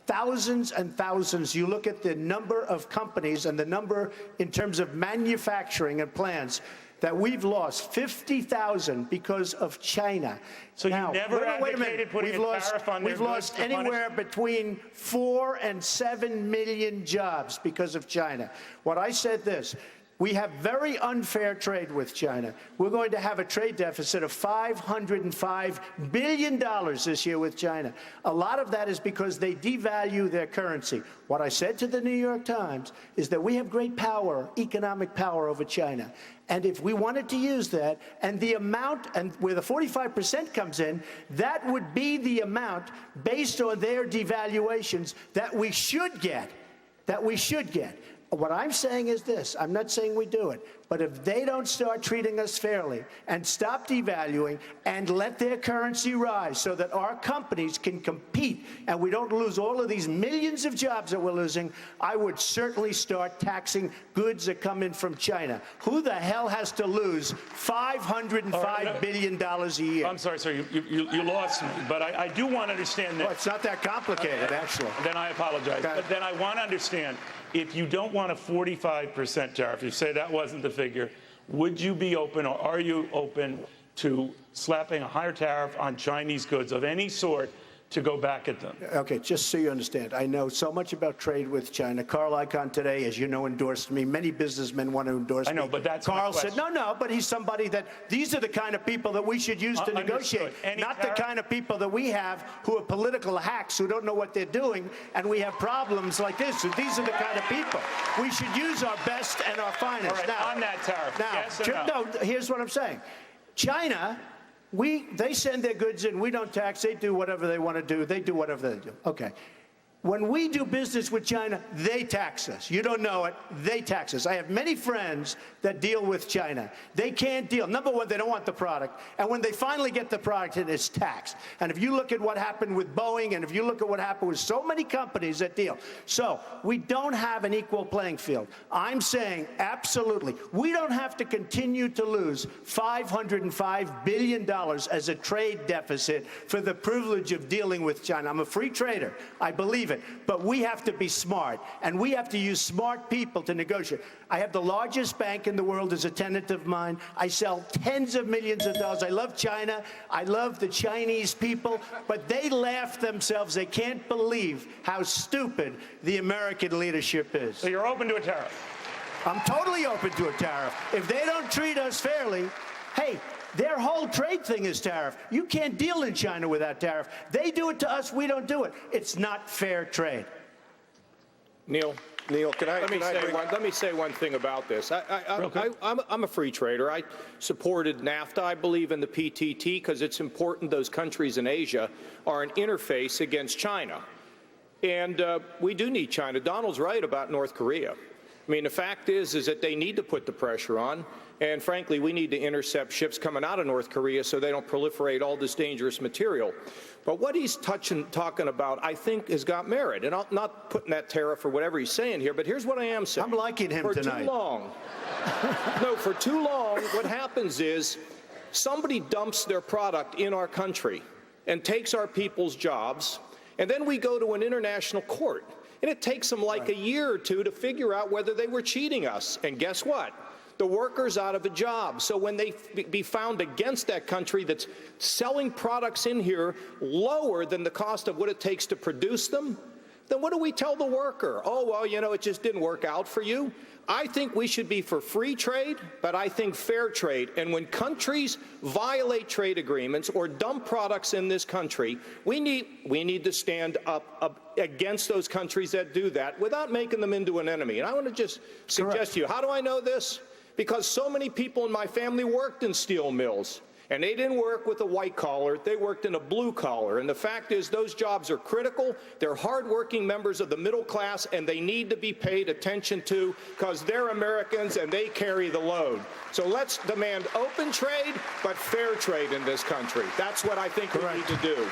thousands and thousands. You look at the number of companies and the number in terms of manufacturing and plants that we've lost 50,000 because of China. So now, you never advocated putting a tariff on their We've lost goods to anywhere between 4 and 7 million jobs because of China. What I said this. We have very unfair trade with China. We're going to have a trade deficit of $505 billion this year with China. A lot of that is because they devalue their currency. What I said to the New York Times is that we have great power, economic power over China. And if we wanted to use that, and the amount, and where the 45% comes in, that would be the amount based on their devaluations that we should get, What I'm saying is this. I'm not saying we do it. But if they don't start treating us fairly and stop devaluing and let their currency rise so that our companies can compete and we don't lose all of these millions of jobs that we're losing, I would certainly start taxing goods that come in from China. Who the hell has to lose $505 billion a year? I'm sorry, sir. You lost me. But I do want to understand that. Well, it's not that complicated, actually. Then I apologize. Okay. But then I want to understand, if you don't want a 45% tariff, you say that wasn't the figure, would you be open, or are you open to slapping a higher tariff on Chinese goods of any sort to go back at them? Okay, just so you understand, I know so much about trade with China. Carl Icahn today, as you know, endorsed me. Many businessmen want to endorse me. I know, but that's Carl said, no, but he's somebody that, these are the kind of people that we should use to negotiate, not the kind of people that we have who are political hacks who don't know what they're doing, and we have problems like this. So these are the kind of people. We should use our best and our finest. All right, now, on that tariff, yes or no, here's what I'm saying. China, they send their goods in. We don't tax. They do whatever they want to do. They do whatever they do. Okay. When we do business with China, they tax us. You don't know it. They tax us. I have many friends that deal with China. They can't deal. Number one, they don't want the product. And when they finally get the product, it is taxed. And if you look at what happened with Boeing, and if you look at what happened with so many companies that deal. So we don't have an equal playing field. I'm saying absolutely. We don't have to continue to lose $505 billion as a trade deficit for the privilege of dealing with China. I'm a free trader. I believe it. But we have to be smart, and we have to use smart people to negotiate. I have the largest bank in the world as a tenant of mine. I sell tens of millions of dollars. I love China. I love the Chinese people, but they laugh themselves. They can't believe how stupid the American leadership is. So you're open to a tariff? I'm totally open to a tariff. If they don't treat us fairly, hey, their whole trade thing is tariff. You can't deal in China without tariff. They do it to us. We don't do it. It's not fair trade. Neil, let me say one thing about this. I'm a free trader. I supported NAFTA. I believe in the PTT because it's important those countries in Asia are an interface against China. And we do need China. Donald's right about North Korea. I mean, the fact is that they need to put the pressure on. And frankly, we need to intercept ships coming out of North Korea so they don't proliferate all this dangerous material. But what he's talking about, I think, has got merit. And I'm not putting that tariff or whatever he's saying here, but here's what I am saying. I'm liking him tonight. For too long, what happens is somebody dumps their product in our country and takes our people's jobs, and then we go to an international court. And it takes them like a year or two to figure out whether they were cheating us. And guess what? The worker's out of a job. So when they be found against that country that's selling products in here lower than the cost of what it takes to produce them, then what do we tell the worker? Oh, well, you know, it just didn't work out for you. I think we should be for free trade, but I think fair trade. And when countries violate trade agreements or dump products in this country, we need to stand up against those countries that do that without making them into an enemy. And I want to just suggest to you, how do I know this? Because so many people in my family worked in steel mills. And they didn't work with a white collar, they worked in a blue collar. And the fact is those jobs are critical. They're hardworking members of the middle class, and they need to be paid attention to because they're Americans and they carry the load. So let's demand open trade, but fair trade in this country. That's what I think we need to do.